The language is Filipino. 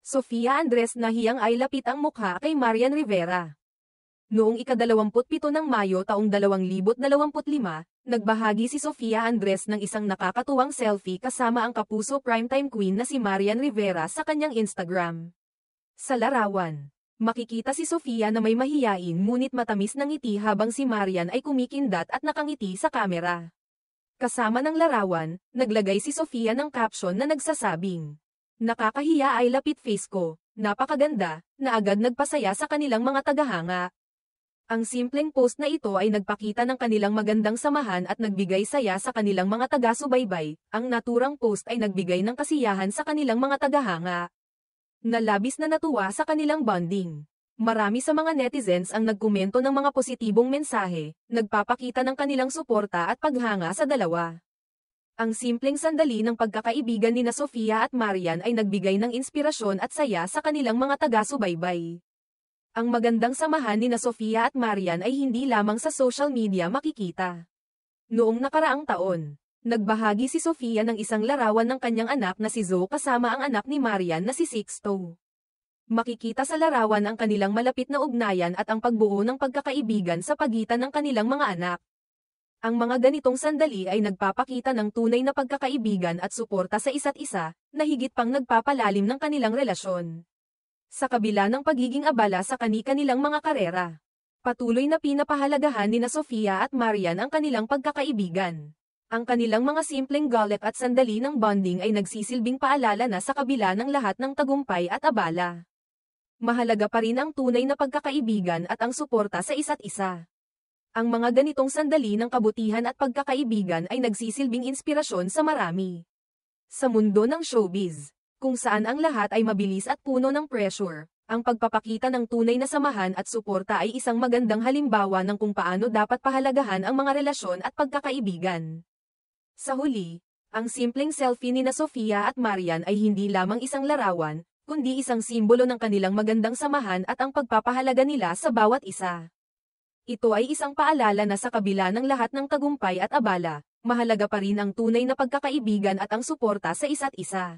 Sofia Andres nahiyang ay lapit ang mukha kay Marian Rivera. Noong ika-27 ng Mayo taong 2025, nagbahagi si Sofia Andres ng isang nakakatuwang selfie kasama ang kapuso primetime queen na si Marian Rivera sa kanyang Instagram. Sa larawan, makikita si Sofia na may mahiyain ngunit matamis ng ngiti habang si Marian ay kumikindat at nakangiti sa kamera. Kasama ng larawan, naglagay si Sofia ng caption na nagsasabing, "Nakakahiya ay lapit face ko, napakaganda," na agad nagpasaya sa kanilang mga tagahanga. Ang simpleng post na ito ay nagpakita ng kanilang magandang samahan at nagbigay saya sa kanilang mga taga-subaybay. Ang naturang post ay nagbigay ng kasiyahan sa kanilang mga tagahanga, na labis na natuwa sa kanilang bonding. Marami sa mga netizens ang nagkomento ng mga positibong mensahe, nagpapakita ng kanilang suporta at paghanga sa dalawa. Ang simpleng sandali ng pagkakaibigan ni Sofia at Marian ay nagbigay ng inspirasyon at saya sa kanilang mga taga-subaybay. Ang magandang samahan ni Sofia at Marian ay hindi lamang sa social media makikita. Noong nakaraang taon, nagbahagi si Sofia ng isang larawan ng kanyang anak na si Zoe kasama ang anak ni Marian na si Sixto. Makikita sa larawan ang kanilang malapit na ugnayan at ang pagbuo ng pagkakaibigan sa pagitan ng kanilang mga anak. Ang mga ganitong sandali ay nagpapakita ng tunay na pagkakaibigan at suporta sa isa't isa, na higit pang nagpapalalim ng kanilang relasyon. Sa kabila ng pagiging abala sa kani-kanilang mga karera, patuloy na pinapahalagahan ni Sofia at Marian ang kanilang pagkakaibigan. Ang kanilang mga simpleng galak at sandali ng bonding ay nagsisilbing paalala na sa kabila ng lahat ng tagumpay at abala, mahalaga pa rin ang tunay na pagkakaibigan at ang suporta sa isa't isa. Ang mga ganitong sandali ng kabutihan at pagkakaibigan ay nagsisilbing inspirasyon sa marami. Sa mundo ng showbiz, kung saan ang lahat ay mabilis at puno ng pressure, ang pagpapakita ng tunay na samahan at suporta ay isang magandang halimbawa ng kung paano dapat pahalagahan ang mga relasyon at pagkakaibigan. Sa huli, ang simpleng selfie ni Sofia at Marian ay hindi lamang isang larawan, kundi isang simbolo ng kanilang magandang samahan at ang pagpapahalaga nila sa bawat isa. Ito ay isang paalala na sa kabila ng lahat ng tagumpay at abala, mahalaga pa rin ang tunay na pagkakaibigan at ang suporta sa isa't isa.